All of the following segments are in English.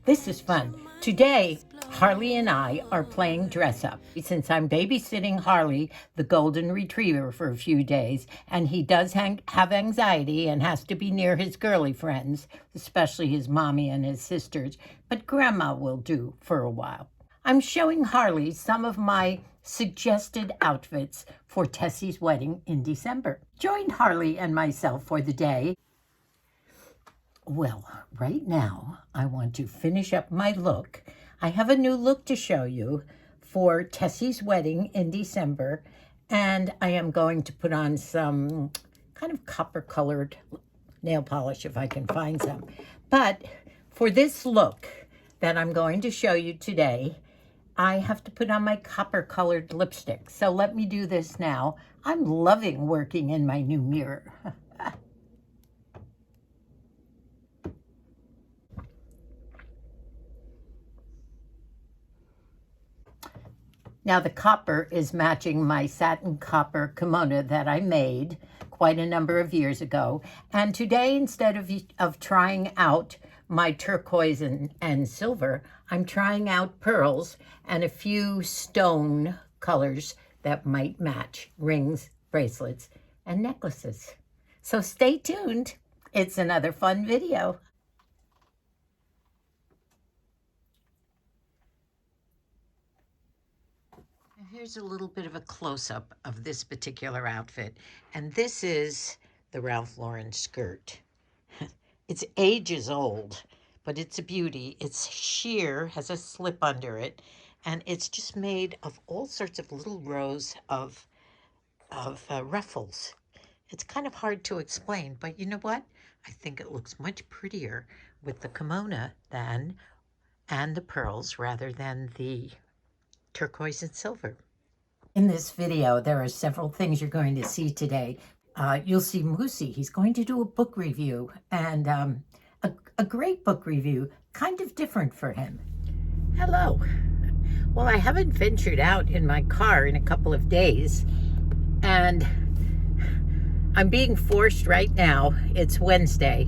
This is fun. Today, Harley and I are playing dress up. Since I'm babysitting Harley, the golden retriever, for a few days, and he does have anxiety and has to be near his girly friends, especially his mommy and his sisters, but Grandma will do for a while. I'm showing Harley some of my suggested outfits for Tessie's wedding in December. Join Harley and myself for the day. Well, right now, I want to finish up my look. I have a new look to show you for Tessie's wedding in December, and I am going to put on some kind of copper-colored nail polish if I can find some. But for this look that I'm going to show you today, I have to put on my copper-colored lipstick. So let me do this now. I'm loving working in my new mirror. Now the copper is matching my satin copper kimono that I made quite a number of years ago. And today, instead of trying out my turquoise and silver, I'm trying out pearls and a few stone colors that might match rings, bracelets, and necklaces. So stay tuned. It's another fun video. Here's a little bit of a close-up of this particular outfit. And this is the Ralph Lauren skirt. It's ages old, but it's a beauty. It's sheer, has a slip under it, and it's just made of all sorts of little rows of ruffles. It's kind of hard to explain, but you know what? I think it looks much prettier with the kimono and the pearls rather than the turquoise and silver. In this video, there are several things you're going to see today. You'll see Moosie. He's going to do a book review, and a great book review, kind of different for him. Hello. Well, I haven't ventured out in my car in a couple of days, and I'm being forced right now. It's Wednesday,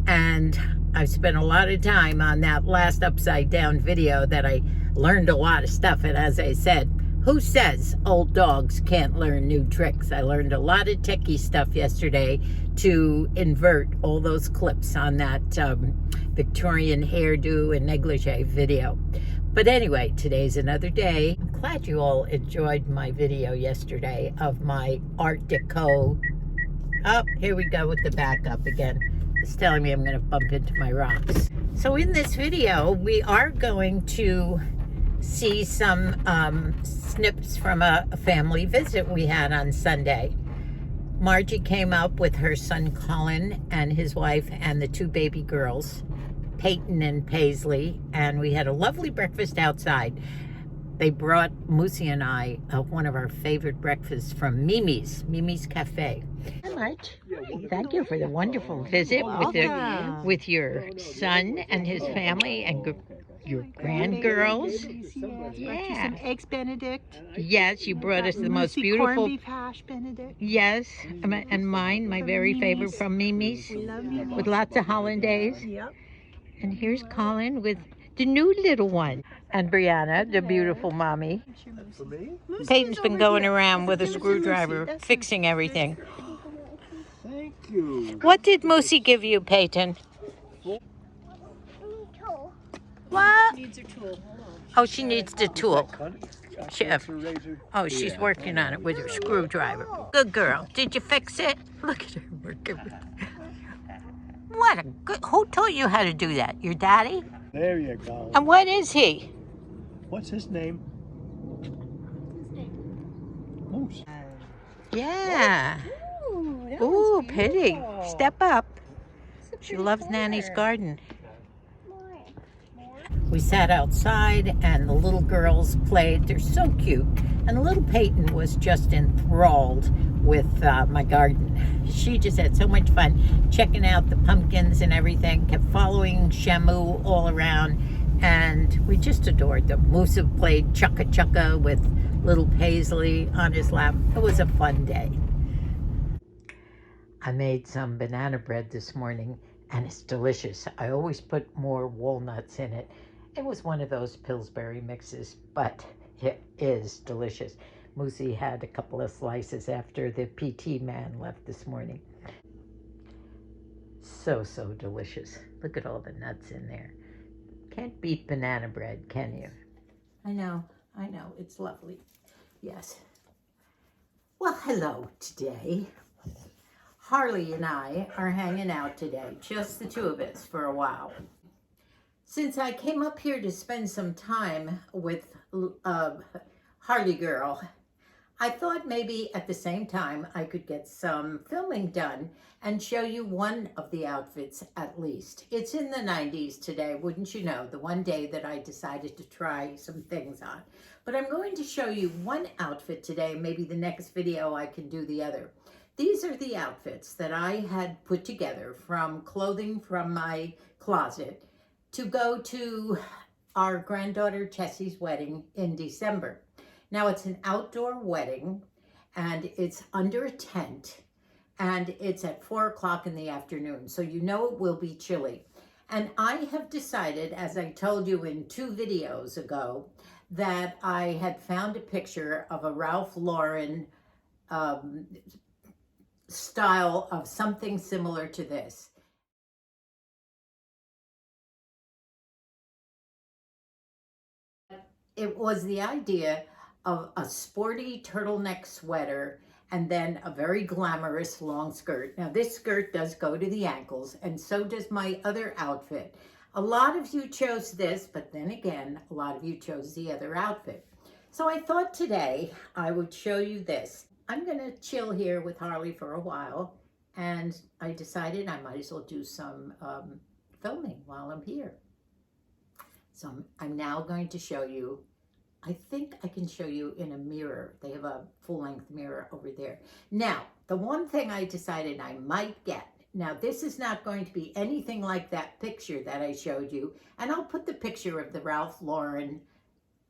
and I've spent a lot of time on that last upside down video that I learned a lot of stuff. And as I said, who says old dogs can't learn new tricks? I learned a lot of techie stuff yesterday to invert all those clips on that Victorian hairdo and negligee video. But anyway, today's another day. I'm glad you all enjoyed my video yesterday of my Art Deco. Oh, here we go with the backup again. It's telling me I'm going to bump into my rocks. So in this video, we are going to see some snips from a family visit we had on Sunday. Margie came up with her son Colin and his wife and the two baby girls, Peyton and Paisley, and we had a lovely breakfast outside. They brought Moosie and I one of our favorite breakfasts from Mimi's Cafe. Hi, Marge. Thank you for the wonderful visit with your son and his family and your grandgirls. Yeah. Some eggs Benedict. Yes, you brought us the most beautiful corned beef hash Benedict. Yes, and mine, my very favorite from Mimi's. We love Mimi's. With lots of hollandaise. Yep. And here's Colin with the new little one. And Brianna, the beautiful mommy. Peyton's been going around with a screwdriver, fixing everything. Thank you. What did Moosie give you, Peyton? What? She needs her tool. Oh, she needs the tool. She's working on it with her screwdriver. Good girl. Did you fix it? Look at her working with it. What a good... Who taught you how to do that? Your daddy? There you go. And what is he? What's his name? Moose. Yeah. Ooh, pretty. Step up. She loves Nanny's garden. We sat outside and the little girls played. They're so cute. And little Peyton was just enthralled with my garden. She just had so much fun checking out the pumpkins and everything, kept following Shamu all around, and we just adored them. Moosie played Chukka Chukka with little Paisley on his lap. It was a fun day. I made some banana bread this morning, and it's delicious. I always put more walnuts in it. It was one of those Pillsbury mixes, but it is delicious. Moosie had a couple of slices after the PT man left this morning. So, so delicious. Look at all the nuts in there. Can't beat banana bread, can you? I know, it's lovely. Yes. Well, hello today. Harley and I are hanging out today, just the two of us for a while. Since I came up here to spend some time with Harley Girl, I thought maybe at the same time I could get some filming done and show you one of the outfits at least. It's in the 90s today, wouldn't you know, the one day that I decided to try some things on. But I'm going to show you one outfit today, maybe the next video I can do the other. These are the outfits that I had put together from clothing from my closet to go to our granddaughter Chessie's wedding in December. Now it's an outdoor wedding and it's under a tent and it's at 4 o'clock in the afternoon. So you know it will be chilly. And I have decided, as I told you in 2 videos ago, that I had found a picture of a Ralph Lauren style of something similar to this. It was the idea of a sporty turtleneck sweater and then a very glamorous long skirt. Now this skirt does go to the ankles and so does my other outfit. A lot of you chose this, but then again, a lot of you chose the other outfit. So I thought today I would show you this. I'm gonna chill here with Harley for a while and I decided I might as well do some filming while I'm here. So I'm now going to show you, I think I can show you in a mirror. They have a full-length mirror over there. Now, the one thing I decided I might get, now this is not going to be anything like that picture that I showed you, and I'll put the picture of the Ralph Lauren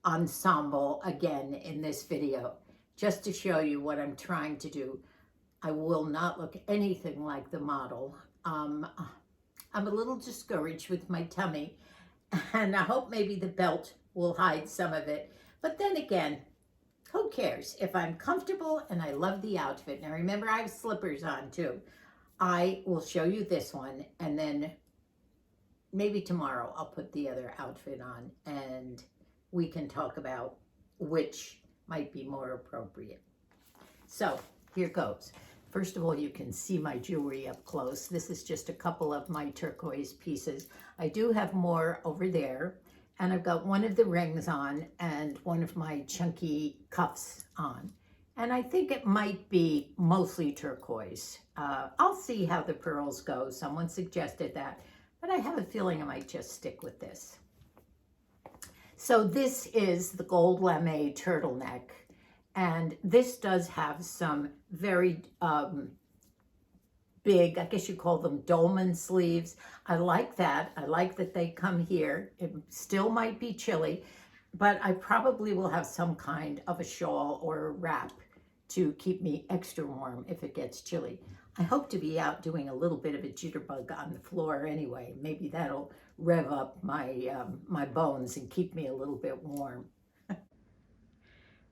ensemble again in this video, just to show you what I'm trying to do. I will not look anything like the model. I'm a little discouraged with my tummy, and I hope maybe the belt will hide some of it. But then again, who cares? If I'm comfortable and I love the outfit. Now remember, I have slippers on too. I will show you this one and then maybe tomorrow I'll put the other outfit on and we can talk about which might be more appropriate. So here goes. First of all, you can see my jewelry up close. This is just a couple of my turquoise pieces. I do have more over there, and I've got one of the rings on and one of my chunky cuffs on. And I think it might be mostly turquoise. I'll see how the pearls go. Someone suggested that, but I have a feeling I might just stick with this. So this is the gold lame turtleneck. And this does have some very big, I guess you call them dolman sleeves. I like that. I like that they come here. It still might be chilly, but I probably will have some kind of a shawl or a wrap to keep me extra warm if it gets chilly. I hope to be out doing a little bit of a jitterbug on the floor anyway. Maybe that'll rev up my, my bones and keep me a little bit warm.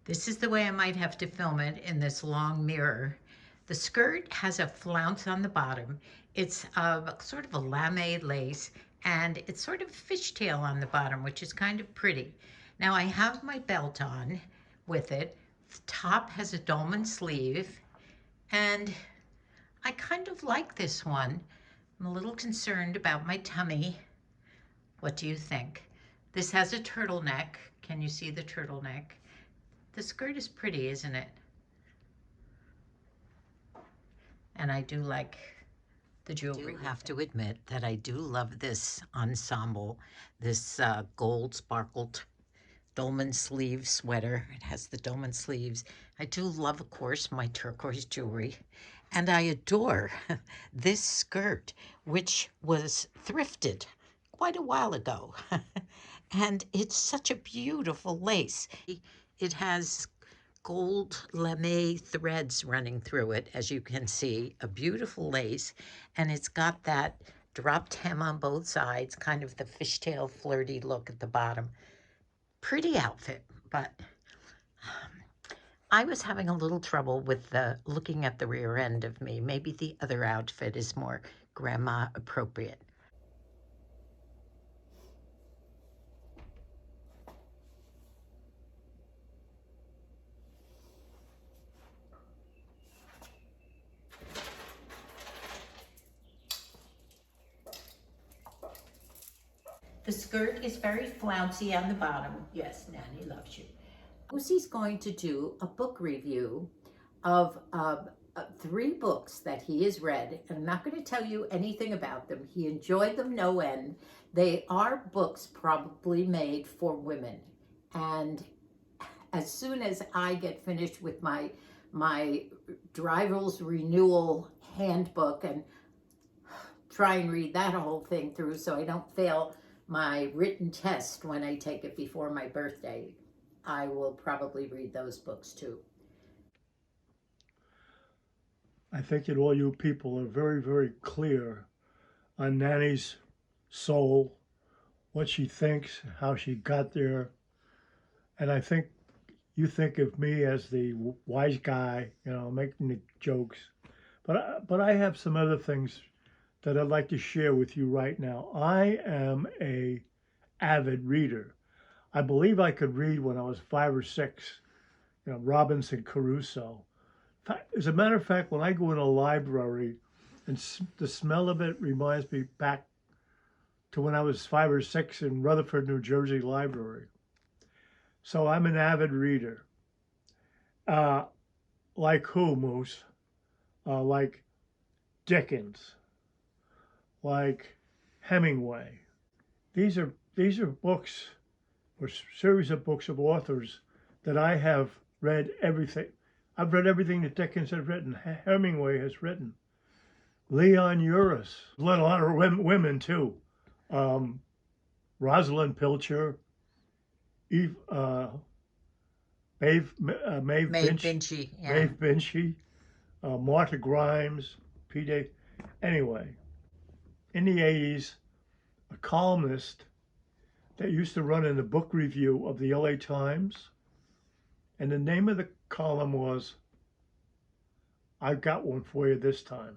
This is the way I might have to film it in this long mirror. The skirt has a flounce on the bottom. It's sort of a lame lace, and it's sort of fishtail on the bottom, which is kind of pretty. Now I have my belt on with it. The top has a dolman sleeve, and I kind of like this one. I'm a little concerned about my tummy. What do you think? This has a turtleneck. Can you see the turtleneck? The skirt is pretty, isn't it? And I do like the jewelry. I do have to admit that I do love this ensemble, this gold sparkled dolman sleeve sweater. It has the dolman sleeves. I do love, of course, my turquoise jewelry. And I adore this skirt, which was thrifted quite a while ago. And it's such a beautiful lace. It has gold lame threads running through it, as you can see, a beautiful lace, and it's got that dropped hem on both sides, kind of the fishtail flirty look at the bottom. Pretty outfit, but I was having a little trouble with the looking at the rear end of me. Maybe the other outfit is more grandma appropriate. The skirt is very flouncy on the bottom. Yes, Nanny loves you. Moosie's going to do a book review of 3 books that he has read. And I'm not going to tell you anything about them. He enjoyed them no end. They are books probably made for women. And as soon as I get finished with my driver's renewal handbook and try and read that whole thing through so I don't fail my written test when I take it before my birthday, I will probably read those books too. I think that all you people are very, very clear on Nanny's soul, what she thinks, how she got there. And I think you think of me as the wise guy, making the jokes. But I have some other things that I'd like to share with you right now. I am a avid reader. I believe I could read when I was 5 or 6, Robinson Crusoe. As a matter of fact, when I go in a library, and the smell of it reminds me back to when I was 5 or 6 in Rutherford, New Jersey library. So I'm an avid reader. Like who, Moose? Like Dickens, like Hemingway. These are books, or series of books of authors that I have read everything. I've read everything that Dickens has written, Hemingway has written. Leon Uris, a lot of women too. Rosalind Pilcher, Eve, Maeve Binchy, yeah. Maeve Binchy, Martha Grimes, P.D. Anyway, in the 80s, a columnist that used to run in the book review of the LA Times, and the name of the column was, "I've got one for you this time."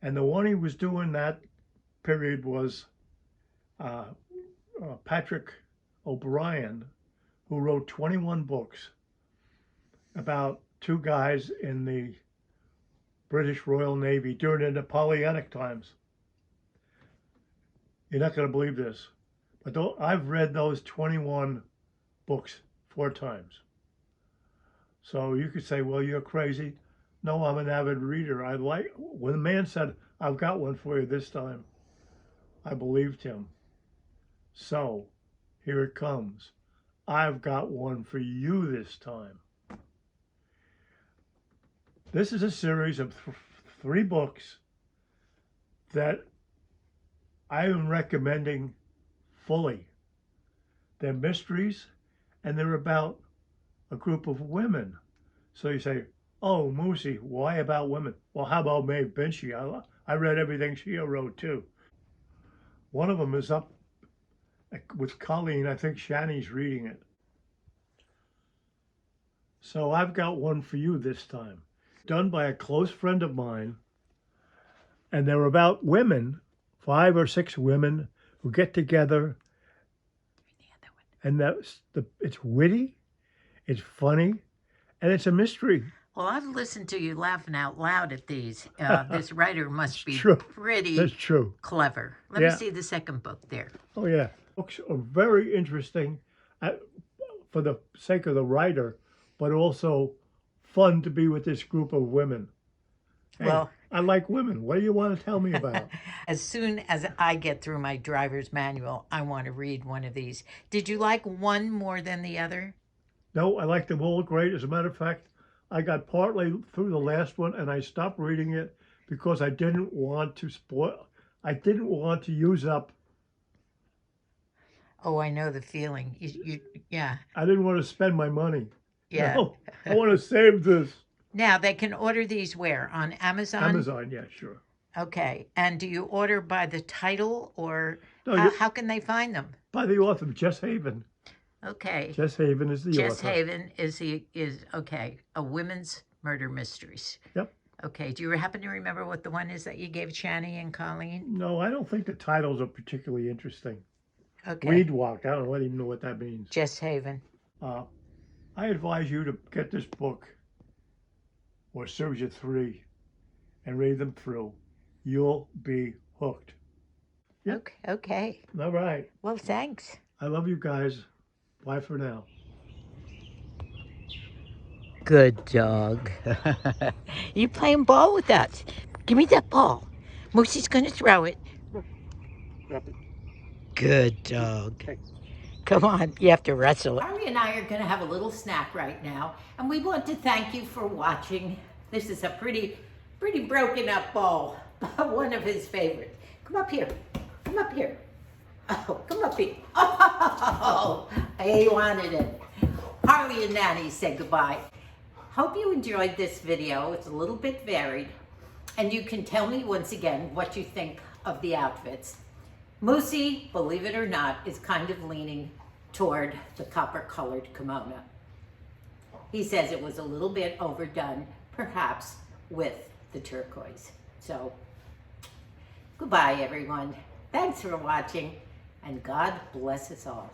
And the one he was doing that period was Patrick O'Brien, who wrote 21 books about 2 guys in the British Royal Navy during the Napoleonic times. You're not going to believe this, but I've read those 21 books 4 times. So you could say, well, you're crazy. No, I'm an avid reader. When the man said, "I've got one for you this time," I believed him. So here it comes. I've got one for you this time. This is a series of 3 books that I am recommending fully. They're mysteries, and they're about a group of women. So you say, "Oh, Moosie, why about women?" Well, how about Maeve Binchy? I read everything she wrote too. One of them is up with Colleen. I think Shani's reading it. So I've got one for you this time. Done by a close friend of mine. And they're about women, 5 or 6 women who get together. And it's witty, it's funny, and it's a mystery. Well, I've listened to you laughing out loud at these. This writer must be pretty That's true. clever. Let me see the second book there. Oh, yeah. Books are very interesting for the sake of the writer, but also fun to be with this group of women. Hey, well, I like women. What do you want to tell me about? As soon as I get through my driver's manual, I want to read one of these. Did you like one more than the other? No, I like them all great. As a matter of fact, I got partly through the last one and I stopped reading it because I didn't want to spoil. I didn't want to use up. Oh, I know the feeling. Yeah. I didn't want to spend my money. Yeah. No, I want to save this. Now, they can order these where? On Amazon? Amazon, yeah, sure. Okay. And do you order by the title or No, how can they find them? by the author, Jess Haven. Okay. Jess Haven is the Jess author. Haven is okay, a women's murder mysteries. Yep. Okay. Do you happen to remember what the one is that you gave Shani and Colleen? No, I don't think the titles are particularly interesting. Okay. Weed Walk. I don't even know what that means. Jess Haven. I advise you to get this book or series of 3 and read them through. You'll be hooked. Yep. Okay. All right. Well, thanks. I love you guys. Bye for now. Good dog. You playing ball with us. Give me that ball. Moosie's gonna throw it. Good dog. Come on, you have to wrestle it. Harley and I are gonna have a little snack right now, and we want to thank you for watching. This is a pretty broken up ball, one of his favorites. Come up here. Come up here. Oh, come up here. Oh, he wanted it. Harley and Nanny say goodbye. Hope you enjoyed this video. It's a little bit varied. And you can tell me once again what you think of the outfits. Moosie, believe it or not, is kind of leaning toward the copper-colored kimono. He says it was a little bit overdone, perhaps with the turquoise. So, goodbye everyone. Thanks for watching, and God bless us all.